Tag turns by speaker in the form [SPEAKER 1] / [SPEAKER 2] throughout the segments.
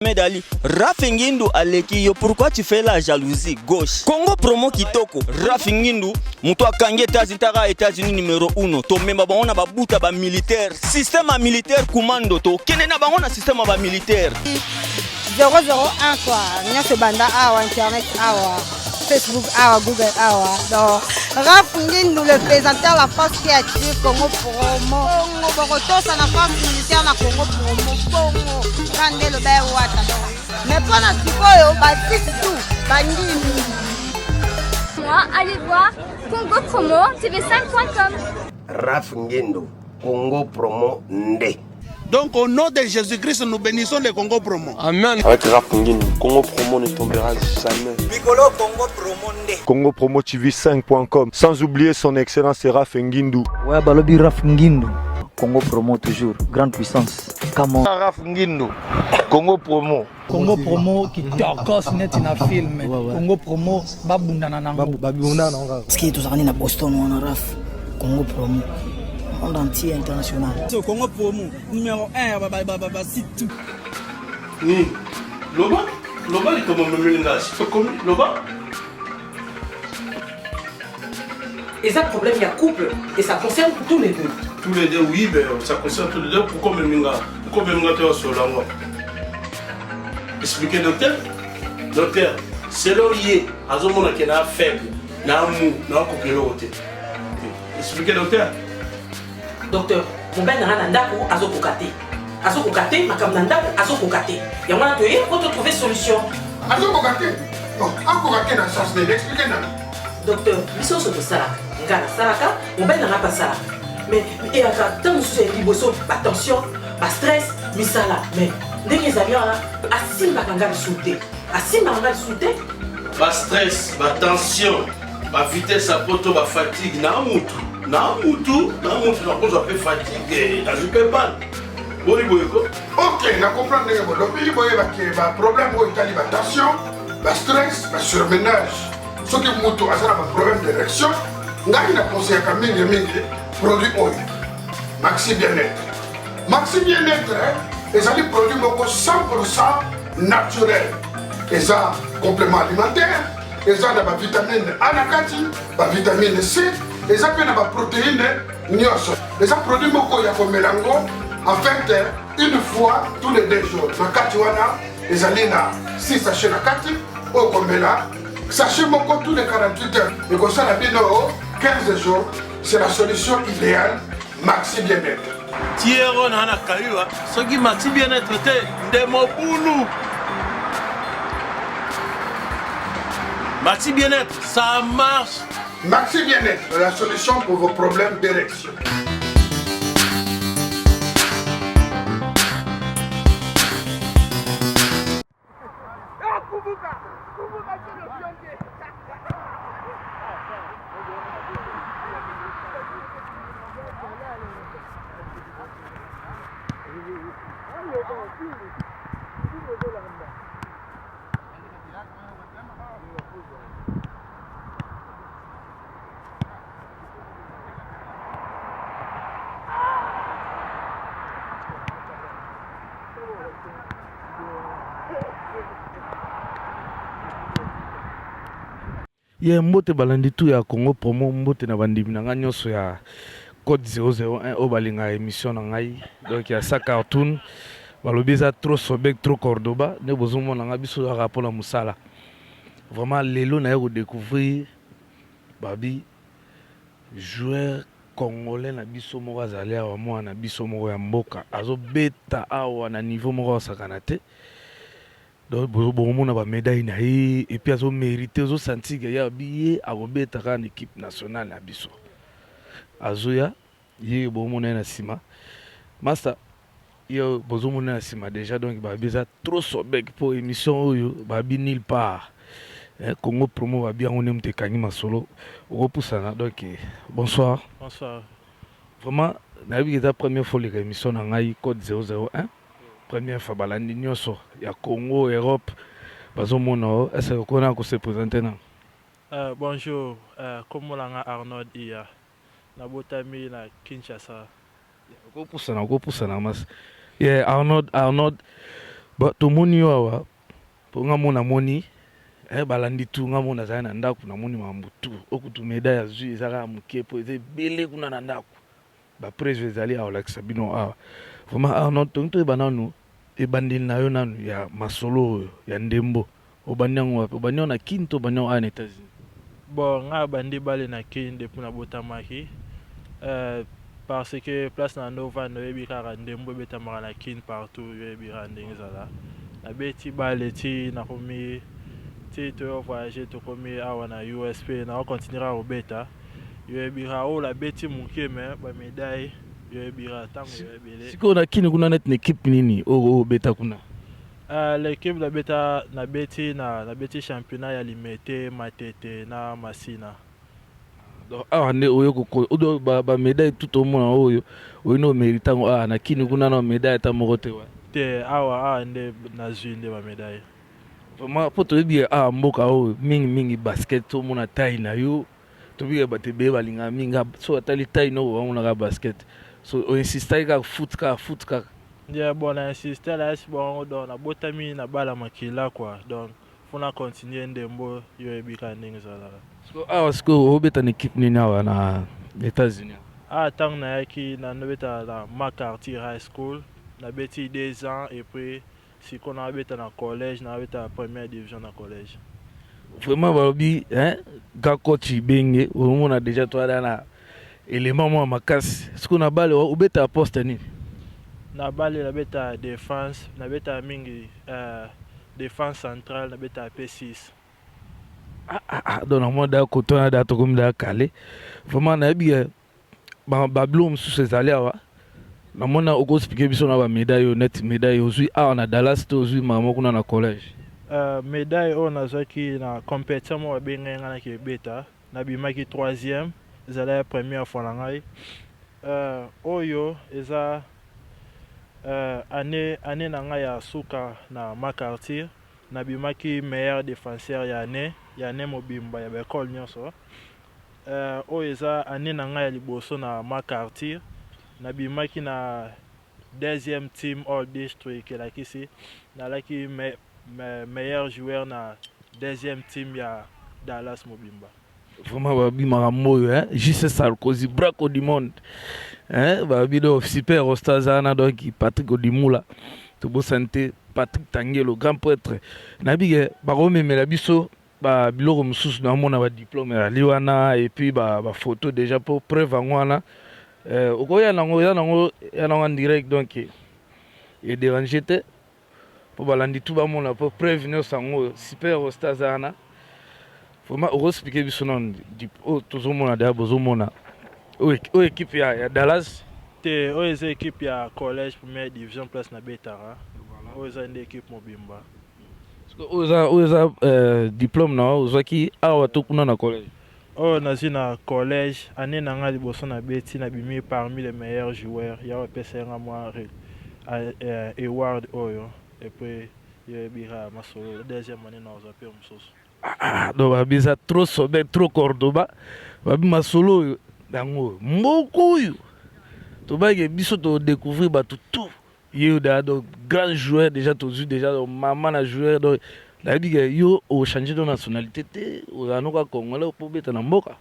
[SPEAKER 1] Medali, Rafingindu Alekiyo, pourquoi tu fais la jalousie? Gauche. Congo promo kitoko. Rafingindu, muto akangi États-Unis numéro 1. To memba bango ba buta ba militaire. Système militaire commando to. Kenena bango na système ba militaire.
[SPEAKER 2] 001 quoi. Nyonso banda awa internet awa. Facebook awa, Google awa. Donc Rafingindu le présentateur la force qui a tué Congo promo. Congo Boroto ça la force militaire na Congo promo. Congo. Rande le bain wata. Mais pas na sikoyo baptiste tout. Bandini.
[SPEAKER 3] Moi, allez voir Congo Promo TV5.com.
[SPEAKER 4] Rafingindu Congo Promo Nde.
[SPEAKER 5] Donc au nom de Jésus-Christ, nous bénissons le Congo Promo.
[SPEAKER 6] Amen. Avec Rafingindu, Congo Promo ne tombera jamais.
[SPEAKER 1] Piccolo Congo Promo Nde.
[SPEAKER 7] Congo Promo TV5.com. Sans oublier son excellence Rafingindu.
[SPEAKER 8] Ouais, Balobi Rafingindu. Congo Promo toujours, grande puissance. Comment
[SPEAKER 6] Rafingindu, Congo Promo.
[SPEAKER 9] Congo Promo qui t'orcos net na film. Congo Promo babundana nango.
[SPEAKER 8] Babundana nango.
[SPEAKER 9] Ski to zani na Boston wana raf. Congo Promo. Monde entier international.
[SPEAKER 10] So Congo Promo numéro 1 ba site tout.
[SPEAKER 6] Ni Loba il tombe même ngasi. Comme Loba.
[SPEAKER 11] Et ça problème il y a couple et ça concerne tous les deux.
[SPEAKER 6] Tous les deux, oui, mais ça concerne tous les deux. Pourquoi même tu es sur la voie? Expliquez, docteur. Docteur, c'est l'orier. À ce moment-là, il y a un faible, il y a un mou, il y a un coquillot. Expliquez, docteur.
[SPEAKER 11] Docteur, mon ben n'a pas pour azokokate. Azokokate, ma cam n'a pas pour azokokate. Et on a trouvé solution.
[SPEAKER 5] Azokokate? Non, azokokate n'a pas de expliquez-nous.
[SPEAKER 11] Docteur, mission sur le salak. Ngana salaka, mon ben n'a pas ça. Mais et à tant que c'est liboso, attention, pas stress, misala. Mais dès que les amis là, assis ma kanga sauter, assis ma kanga sauter.
[SPEAKER 6] Pas stress, pas tension, pas vitesse à poto, pas fatigue, na mutu, na cause un peu fatigué, na je peux pas. Boni boyko.
[SPEAKER 5] Ok, na comprendre que le pays boyé va problème pour Italie, pas tension, pas stress, pas surménage. Ce qui mutu a ça un problème d'érection, ngai na conseil à mingi produit oil. Maxi Bien-être. Maxi Bien-être, ils ont des produits 100% naturels. Ils ont complément alimentaire, ils ont des vitamines A, des vitamine C, ils ont des protéines nyos. Ils ont produits beaucoup mélango en fait une fois tous les 2 jours. Dans Katiwana, ils ont 6 sachets de Kati, au Komela, sachez beaucoup tous les 48 heures. Et comme ça, la bien 15 jours. C'est la solution idéale, Maxi Bien-être.
[SPEAKER 6] Thierry Nana Kayua, ce qui Maxi Bien-être était de Moboulou. Maxi Bien-être, ça marche.
[SPEAKER 5] Maxi Bien-être, la solution pour vos problèmes d'érection.
[SPEAKER 12] Il y a un mot balandi tout ya Congo Promo mbote na bandimi na nyonso ya code 001 au balinga émission na ngai donc il y a ça cartoon balobi za trop Sobek trop Cordoba ne bozumo na biso ya rapport na musala vraiment lelo na yo découvrir babi joueur congolais na biso moko azali awa mwana biso moko ya mboka azobeta awa na niveau moko sakana te. Donc on a ba médaille na et puis azo mérité azo senti que ya billet a robeta en équipe nationale na biso azoya ye bomona na sima master yo bozomona na sima déjà donc ba biza trop Sobek pour émission oyo ba bi nulle part. Congo Promo va bien on aime te kangi masolo repoussana donc bonsoir.
[SPEAKER 13] Bonsoir.
[SPEAKER 12] Vraiment na bi la première fois l'émission na ngai code 001. Première fois balandi nyonso ya Congo Europe bazomona est-ce que on a se présenter na
[SPEAKER 13] bonjour comme langa Arnold ia na botami na Kinshasa
[SPEAKER 12] ko poussana mas yeah Arnold Ba tomoni awa po ngamona moni balandi tu ngamona za na ndako na moni mambutu okutu médaille azui ezaka muke po ezebele kuna na ndako ba presse ezali awa lakisa bino awa vraiment Arnold tonto bananu ebandeli na yo nanu ya masolo ya ndembo obanyango wapi obanyango na Kinto obanyango a na États-Unis.
[SPEAKER 13] Bon nga bandi bale na Kin depuis na botamaki parce que place na Nova no yebi kaka ndembo betamaka na Kin partout yebi ndenge ezala na beti bale ti na komi ti to voyager to komi awa na USP na continuera obeta yebira o la beti muke me ba médaille yebira tango yebele
[SPEAKER 12] siko na Kin kuna net équipe nini o beta kuna.
[SPEAKER 13] L'équipe de beta na beti championnat ya limité matete na masina.
[SPEAKER 12] Donc ne oyo ko odo ba médaille tout au monde oyo no méritant na Kin kuna na médaille ta morote wa.
[SPEAKER 13] Te awa nde na zinde ba médaille.
[SPEAKER 12] Vraiment pour te dire mboka o mingi basket to mona taille na yo to bi ba te be balinga minga so atali taille no wa mona basket. So on insiste ka foot ka.
[SPEAKER 13] Yeah, bon, on insiste là, bon, on a botami na bala makila quoi. Donc, faut na continuer ndembo yo ebika ndenge zala.
[SPEAKER 12] So parce que obeta une équipe ni na États-Unis.
[SPEAKER 13] Tant na yaki na nobeta na McCarthy High School, na beti 2 ans et puis si qu'on a beta na collège, na beta première division na collège.
[SPEAKER 12] Vraiment balobi ga coach benge on a déjà toi na élément moi makasi. Ce qu'on a balle obeta poste ni.
[SPEAKER 13] Na balle na beta défense, na beta mingi défense centrale, na beta P6.
[SPEAKER 12] Donc moi da kotona da to comme da calé. Vraiment na bien ba blom sous ces allées wa. Na mona oko expliquer biso na ba médaille net médaille aujourd'hui na Dallas to aujourd'hui mama kuna na collège.
[SPEAKER 13] Médaille on a zaki na compétition mo benga na ki beta na bimaki 3e, zala première fois na ngai. Oyo eza année na nga ya suka na McCarthy na bimaki meilleur défenseur ya année mobimba ya école nyonso oyo eza année na nga ya liboso na McCarthy na bimaki na 2e team all district elakisi nalaki meilleur joueur na 2e team ya Dallas mobimba.
[SPEAKER 12] Vraiment babimaka moyo J.C. Sarkozy braco du monde babido super ostazana donc Patrick Odimula to bo santé Patrick Tangelo grand prêtre nabige bakomemela biso ba biloko mosusu na mona ba diplôme ya liwana et puis ba photo déjà pour preuve ngwana okoya nango en direct donc et déranger te pour balandi tout ba mona pour preuve no sango super ostazana. Vraiment on expliquer biso non toujours mona da bozomona o équipe ya Dallas
[SPEAKER 13] te o eza équipe ya collège première division place na Betara o eza une équipe mobimba
[SPEAKER 12] o eza diplôme na ozaki awa to kuna na collège
[SPEAKER 13] nazi na collège année na nga liboso na beti na bimi parmi les meilleurs joueurs ya pesa nga moi award oyo et puis ya bira masolo deuxième année na ozape msoso
[SPEAKER 12] donc babiza trop Sobek trop Cordoba babima solo dango mboko oyo tobake biso to découvrir bato tout yo da donc grand joueur déjà tozu déjà maman na joueur donc nayebi ke yo o changer de nationalité te ozanoka congolais po beta na mboka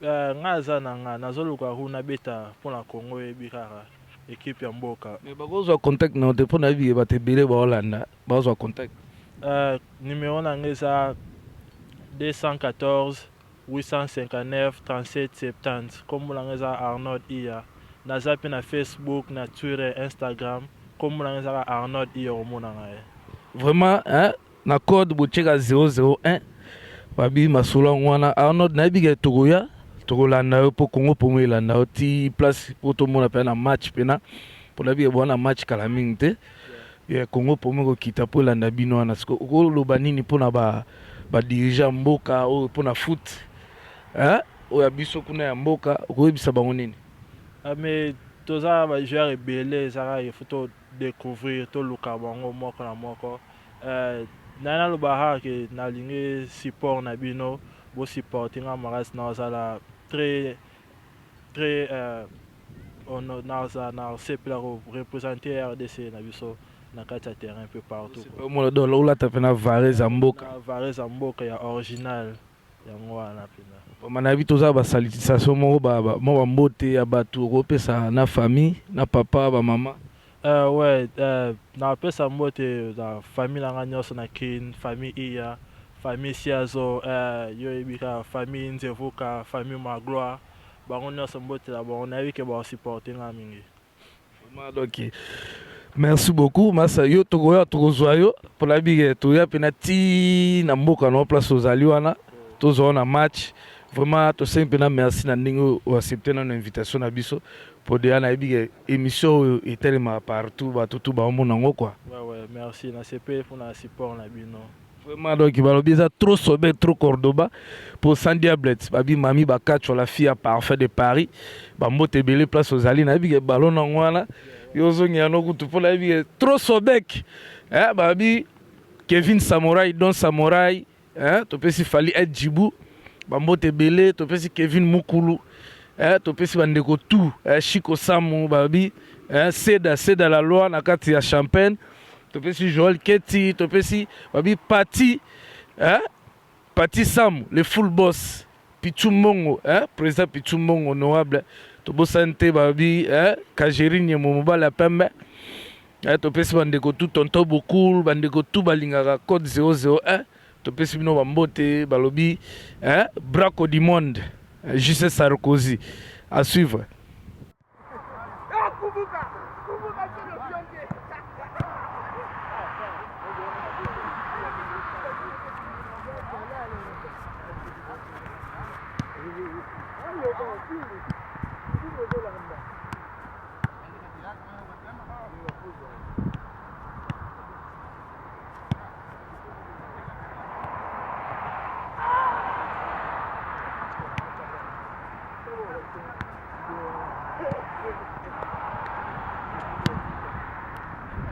[SPEAKER 13] nga aza na nga nazoluka kuna beta mpona Congo yebi kaka équipe ya mboka
[SPEAKER 12] mais bakozwa contact na te mpona yebi bato ebele baolanda bazwa contact
[SPEAKER 13] numéro na nga eza 214 859 37 70 comme la ngeza Arnold Iya naza pe na Facebook na Twitter Instagram comme la ngeza Arnold Iya omona ngaye
[SPEAKER 12] vraiment na code bocheka 001 babi masolo ngwana Arnold na biga togoya togolanda yo po Congo po mwelanda yo ti place po to mona pe na match pena po na biga bona match kala mingi te ya Congo po mweko kita po landa bino wana siko ko loba nini po na ba dirigeant mboka o po na foot oya biso kuna ya mboka okoyebisa bango nini
[SPEAKER 13] mais toza ba joueur ebele ezaka il faut to découvrir to luka bango moko na moko nana loba ke nalingi support na bino bo supporting nga maras na ozala très on na sepela représenter RDC na biso na kati ya terrain peu partout.
[SPEAKER 12] Moi do là tu fais na Varese Mboka.
[SPEAKER 13] Varese Mboka ya original yango wana pena.
[SPEAKER 12] Manabi toza ba salutation mo ba mbote ya batu kopesa na famille na papa ba mama.
[SPEAKER 13] Ouais, na pesa mbote za famille nga nyonso na kin, famille iya, famille Siazo, yo ebika famille Nzevuka, famille Magloire. Bango nyonso mbote la bango na ke ba supporter nga mingi.
[SPEAKER 12] Donc merci beaucoup masa yo tokoya tokozwa yo pour la bige toya penati na mboka na place ozali wana tozo na match. Vraiment to simple merci na ndingo o accepter na invitation na biso pour de na bige émission est tellement partout ba tout ba mona ngo quoi.
[SPEAKER 13] Ouais merci na CP pour na support na bino.
[SPEAKER 12] Vraiment donc balobi za trop Sobek trop Cordoba pour Sandy Diablets babi mami ba catch la fille à parfait de Paris ba mote belé place ozali na bige ballon na ngwana yo zo ngano kutu pour la bige trop Sobek babi Kevin Samurai Don Samurai to pesi fali et Djibou Bambote Belé, to pesi Kevin Mukulu, to pesi bandeko tout, Chico Samu babi, Seda la loi na kati ya Champagne, to pesi Joel Keti, to pesi babi Pati, Pati Samu, le full boss, Pichu Mongo, président Pichu Mongo honorable, to bosante babi, Kajerigne Momoba la pembe, to pesi bandeko tout tonto beaucoup, bandeko tout balingaka code 001. To pesi bino bambote balobi Braco du monde Justin Sarkozy à suivre.